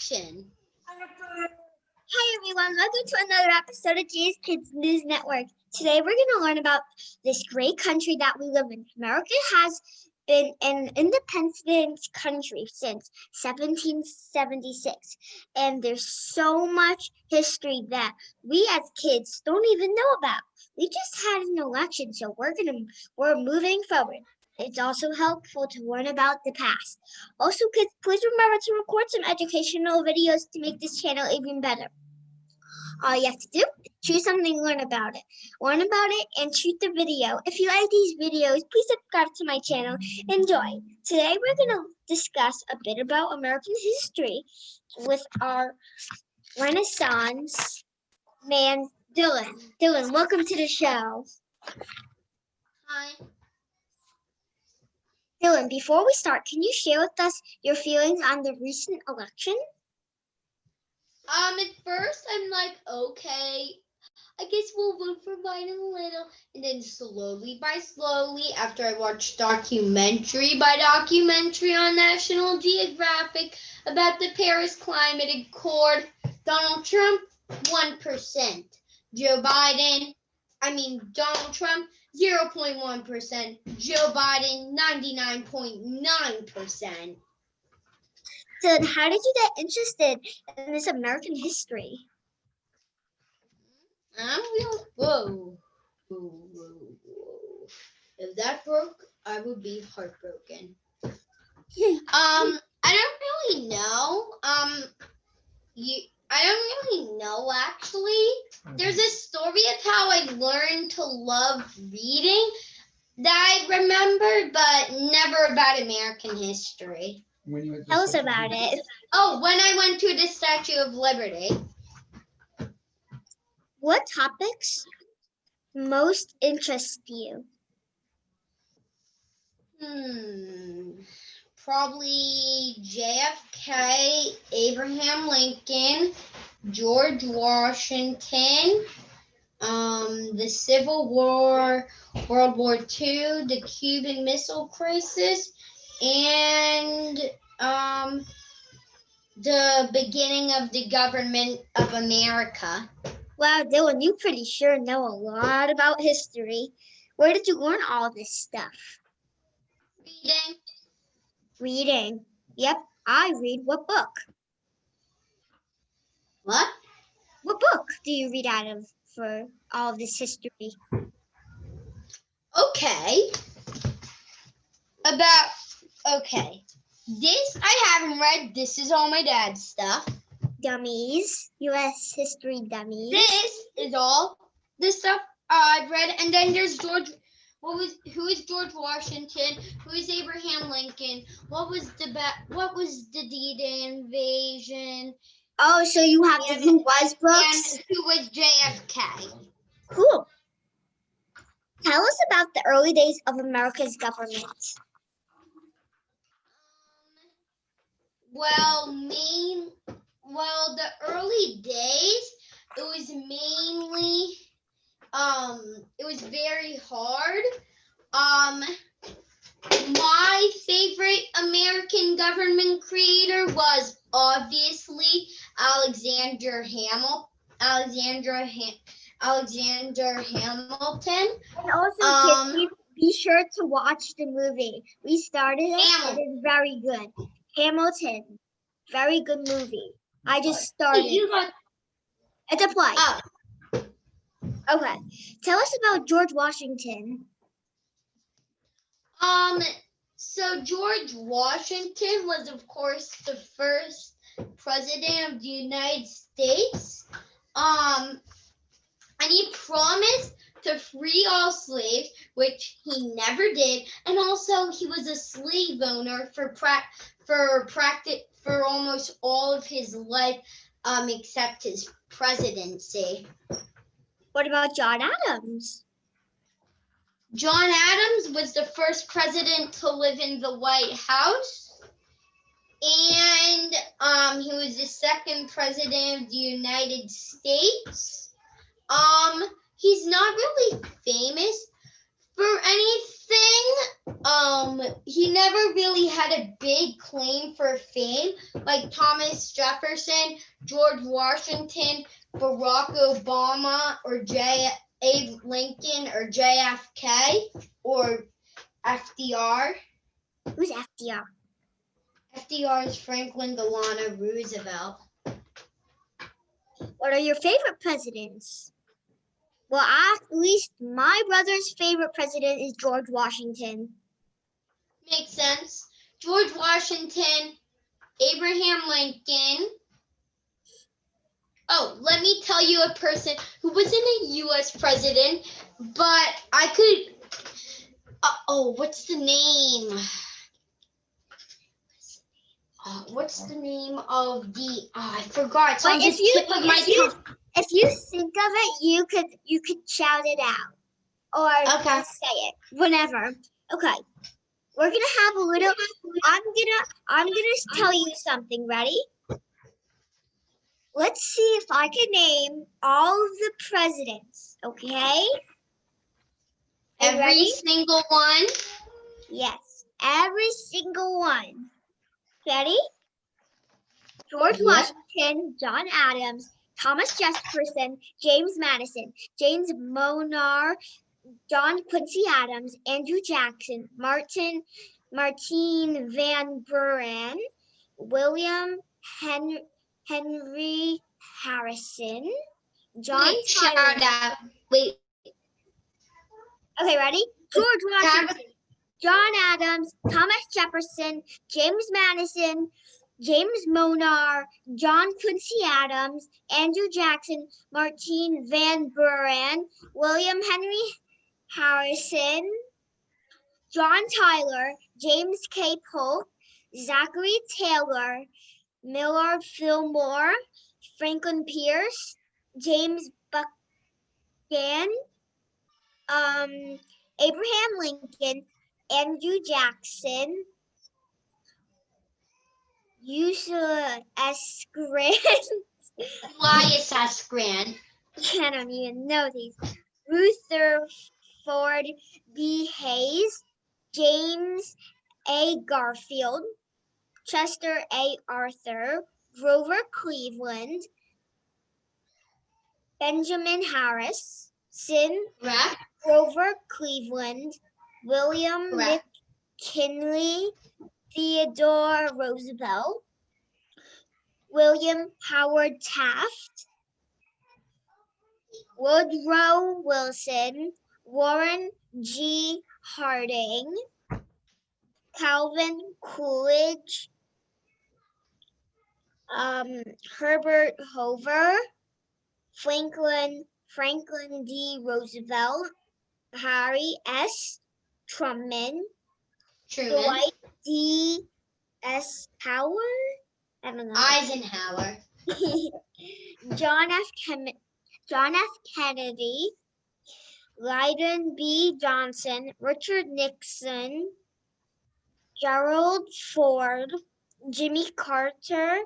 action. Hi everyone, welcome to another episode of Jay's Kids News Network. Today we're going to learn about this great country that we live in. America has been an independent country since 1776, and there's so much history that we as kids don't even know about. We just had an election, so we're moving forward. It's also helpful to learn about the past. Also, kids, please remember to record some educational videos to make this channel even better. All you have to do is choose something, learn about it. Learn about it and shoot the video. If you like these videos, please subscribe to my channel. Enjoy. Today we're going to discuss a bit about American history with our Renaissance man, Dylan. Dylan, welcome to the show. Hi. Dylan, before we start, can you share with us your feelings on the recent election? At first I'm like, okay, I guess we'll vote for Biden a little, and then slowly by slowly, after I watched documentary by documentary on National Geographic about the Paris Climate Accord, Donald Trump, 1%. Donald Trump, 0.1%. Joe Biden, 99.9%. Dylan, how did you get interested in this American history? Whoa. If that broke, I would be heartbroken. I don't really know. I don't really know actually. There's a story of how I learned to love reading that I remember, but never about American history. Tell us about it. Oh, when I went to the Statue of Liberty. What topics most interest you? Probably JFK, Abraham Lincoln, George Washington, the Civil War, World War II, the Cuban Missile Crisis, and the beginning of the government of America. Wow, Dylan, you pretty sure know a lot about history. Where did you learn all this stuff? Reading. Yep, I read. What book? What? What book do you read out of for all of this history? Okay. This I haven't read. This is all my dad's stuff. Dummies. U.S. history dummies. This is all the stuff I've read. And then there's George. Who is George Washington? Who is Abraham Lincoln? What was the D-Day invasion? Oh, so you have the Who Was books? And who was JFK? Cool. Tell us about the early days of America's government. The early days, it was mainly, it was very hard. My favorite American government creator was obviously Alexander Hamilton. And also, kids, be sure to watch the movie. We started it. It is very good. Hamilton. Very good movie. I just started. It's a play. Oh. Okay. Tell us about George Washington. So George Washington was, of course, the first president of the United States. And he promised to free all slaves, which he never did. And also, he was a slave owner for almost all of his life, except his presidency. What about John Adams? John Adams was the first president to live in the White House, and he was the second president of the United States. He's not really famous For anything, he never really had a big claim for fame like Thomas Jefferson, George Washington, Barack Obama, or Abe Lincoln, or JFK, or FDR. Who's FDR? FDR is Franklin Delano Roosevelt. What are your favorite presidents? Well, at least my brother's favorite president is George Washington. Makes sense. George Washington, Abraham Lincoln. Oh, let me tell you a person who wasn't a U.S. president, but I could. What's the name? What's the name of the? I forgot. It's on the tip of my tongue. If you think of it, you could shout it out, or just say it whenever. Okay, we're gonna have a little. I'm gonna tell you something. Ready? Let's see if I can name all of the presidents. Okay. Every single one. Yes, every single one. Ready? George Washington, John Adams, Thomas Jefferson, James Madison, James Monroe, John Quincy Adams, Andrew Jackson, Martin Van Buren, William Henry Harrison, John Tyler. Wait. Okay, ready? George Washington, John Adams, Thomas Jefferson, James Madison, James Monroe, John Quincy Adams, Andrew Jackson, Martin Van Buren, William Henry Harrison, John Tyler, James K. Polk, Zachary Taylor, Millard Fillmore, Franklin Pierce, James Buchanan, Abraham Lincoln, Andrew Jackson, Ulysses S. Grant. Elias S. Grant. I don't even know these. Rutherford B. Hayes, James A. Garfield, Chester A. Arthur, Grover Cleveland, Benjamin Harrison, Grover Cleveland, William McKinley, Theodore Roosevelt, William Howard Taft, Woodrow Wilson, Warren G. Harding, Calvin Coolidge, Herbert Hoover, Franklin D. Roosevelt, Harry S. Truman, Dwight D. S. Howard, I don't know. Eisenhower, John F. Kennedy, Lyndon B. Johnson, Richard Nixon, Gerald Ford, Jimmy Carter,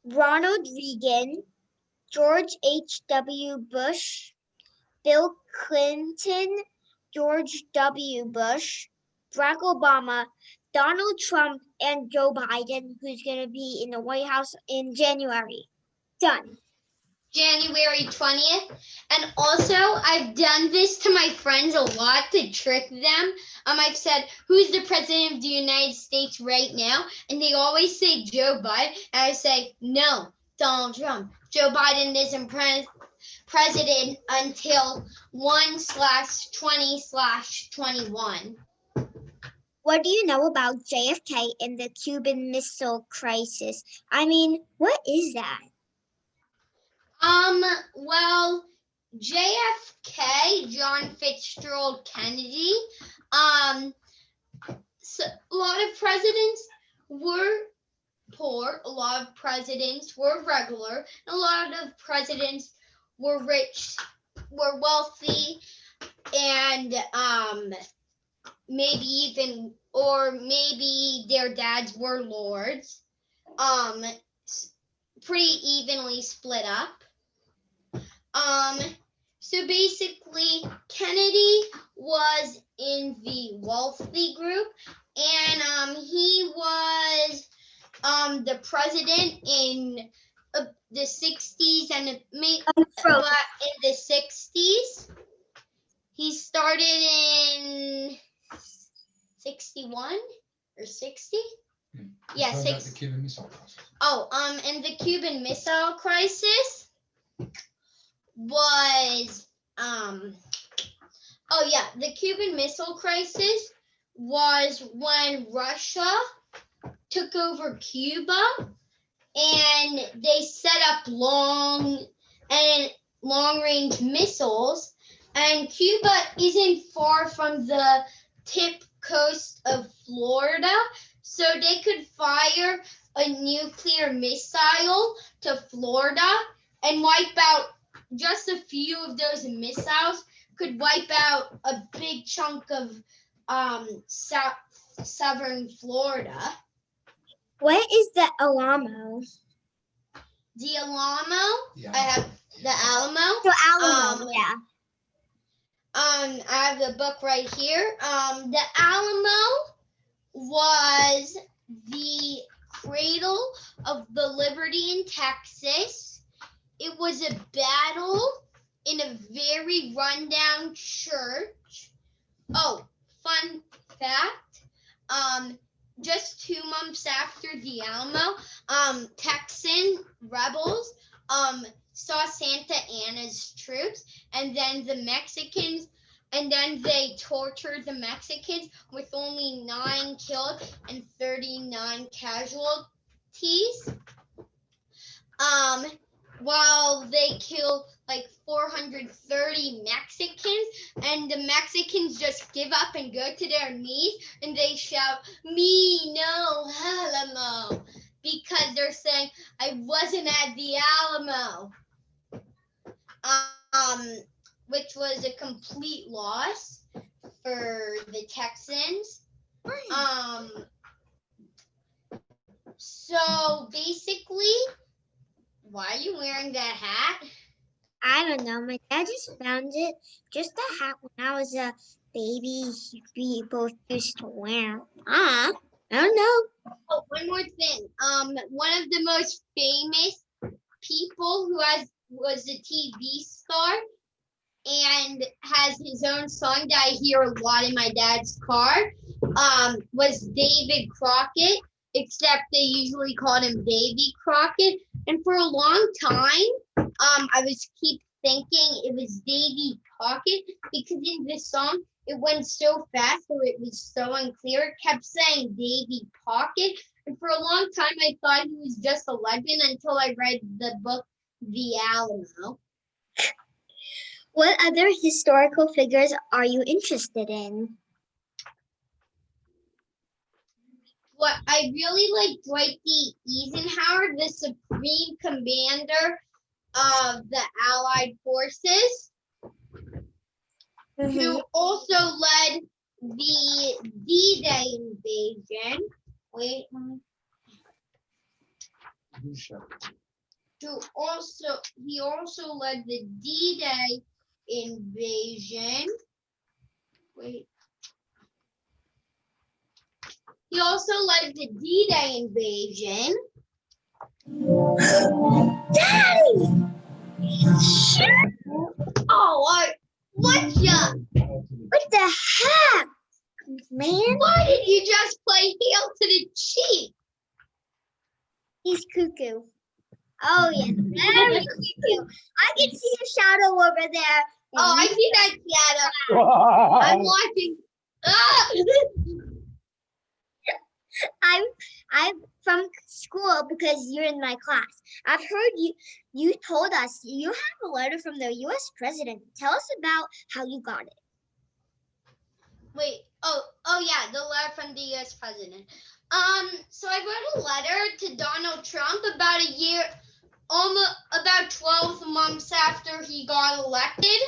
Ronald Reagan, George H.W. Bush, Bill Clinton, George W. Bush, Barack Obama, Donald Trump, and Joe Biden, who's going to be in the White House in January. Done. January 20th. And also, I've done this to my friends a lot to trick them. I've said, who's the president of the United States right now? And they always say Joe Biden. And I say, no, Donald Trump. Joe Biden isn't president until 1/20/21. What do you know about JFK and the Cuban Missile Crisis? I mean, what is that? Well, JFK, John Fitzgerald Kennedy, so a lot of presidents were poor, a lot of presidents were regular, and a lot of presidents were rich, were wealthy, and maybe their dads were lords, pretty evenly split up. So basically, Kennedy was in the wealthy group, and he was the president in the 60s and but in the 60s he started in 61 or 60. Yeah, The Cuban Missile Crisis. And the Cuban Missile Crisis was the Cuban Missile Crisis was when Russia took over Cuba, and they set up long range missiles, and Cuba isn't far from the tip coast of Florida, so they could fire a nuclear missile to Florida and wipe out just a few of those missiles could wipe out a big chunk of southern Florida. What is the Alamo? The Alamo? Yeah. I have the Alamo. The Alamo, yeah. I have the book right here. The Alamo was the cradle of the liberty in Texas. It was a battle in a very rundown church. Oh, fun fact. Just 2 months after the Alamo, Texan rebels saw Santa Anna's troops, and then the Mexicans, and then they tortured the Mexicans with only 9 killed and 39 casualties. While they killed like 430 Mexicans, and the Mexicans just give up and go to their knees, and they shout, "Me no Alamo," because they're saying, "I wasn't at the Alamo," which was a complete loss for the Texans. So basically, why are you wearing that hat? I don't know. My dad just found it. Just a hat when I was a baby. We both used to wear. I don't know. Oh, one more thing. One of the most famous people who was a TV star and has his own song that I hear a lot in my dad's car, was David Crockett, except they usually called him Davy Crockett. And for a long time, I was keep thinking it was Davy Pocket, because in this song, it went so fast or it was so unclear. It kept saying Davy Pocket. And for a long time, I thought he was just a legend until I read the book, The Alamo. What other historical figures are you interested in? What I really like Dwight D. Eisenhower, the supreme commander of the Allied forces, who also led the D-Day invasion. Wait. He also led the D-Day invasion. Wait. He also led the D-Day invasion. Daddy! Oh, what the heck, man? Why did you just play heel to the cheek? He's cuckoo. Oh, yeah, very cuckoo. I can see a shadow over there. Oh, I see that shadow. I'm watching. I'm from school because you're in my class. I've heard you told us you have a letter from the U.S. president. Tell us about how you got it. Wait. Oh yeah, the letter from the U.S. president. So I wrote a letter to Donald Trump about about 12 months after he got elected.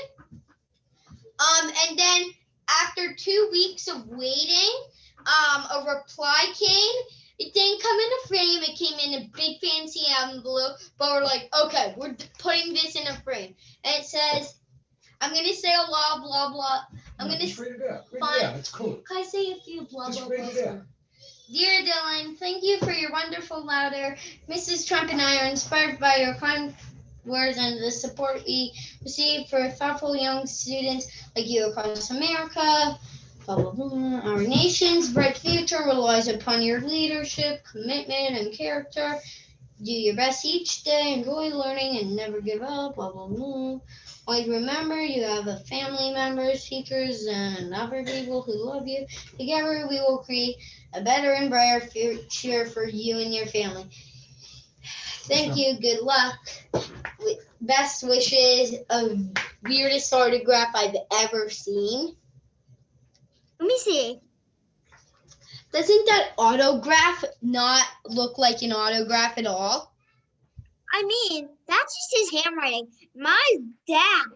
And then after 2 weeks of waiting, a reply came. It didn't come in a frame. It came in a big fancy envelope. But we're like, okay, we're putting this in a frame. And it says, I'm gonna say a blah blah blah. I'm gonna. Just read it out. Read Fine. it out. It's cool. Can I say a few blah Just blah read blah? it out. Dear Dylan, thank you for your wonderful letter. Mrs. Trump and I are inspired by your kind words and the support we receive for thoughtful young students like you across America. Blah, blah, blah. Our nation's bright future relies upon your leadership, commitment, and character. Do your best each day, enjoy learning, and never give up. Blah, blah, blah. Always remember you have a family members, teachers, and other people who love you. Together, we will create a better and brighter future for you and your family. Thank you. Good luck. Best wishes. Weirdest autograph I've ever seen. Let me see. Doesn't that autograph not look like an autograph at all? I mean, that's just his handwriting. My dad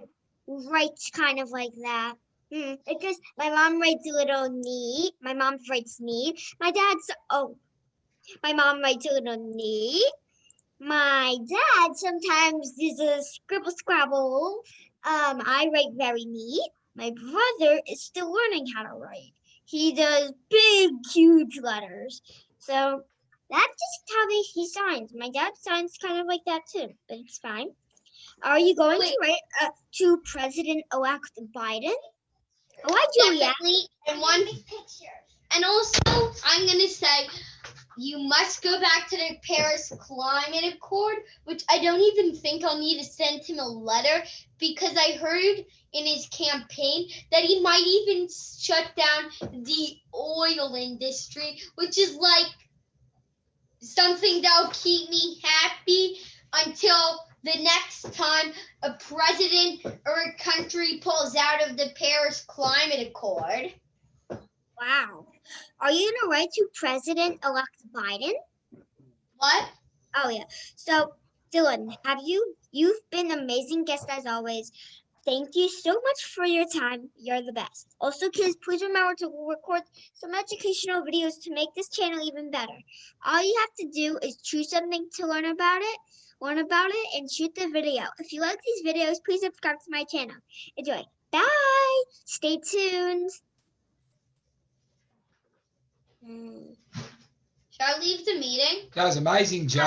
writes kind of like that. It just, my mom writes a little neat. My mom writes neat. My mom writes a little neat. My dad sometimes does a scribble scrabble. I write very neat. My brother is still learning how to write. He does big, huge letters. So that's just how he signs. My dad signs kind of like that too, but it's fine. Are you going to write to President-elect Biden? Oh, I do, yeah. Definitely. And also, I'm gonna say, you must go back to the Paris Climate Accord, which I don't even think I'll need to send him a letter because I heard in his campaign that he might even shut down the oil industry, which is like something that'll keep me happy until the next time a president or a country pulls out of the Paris Climate Accord. Wow. Are you going to write to President-elect Biden? What? Oh, yeah. So, Dylan, you've been an amazing guest as always. Thank you so much for your time. You're the best. Also, kids, please remember to record some educational videos to make this channel even better. All you have to do is choose something to learn about it, and shoot the video. If you like these videos, please subscribe to my channel. Enjoy. Bye. Stay tuned. Should I leave the meeting? Guys, amazing job.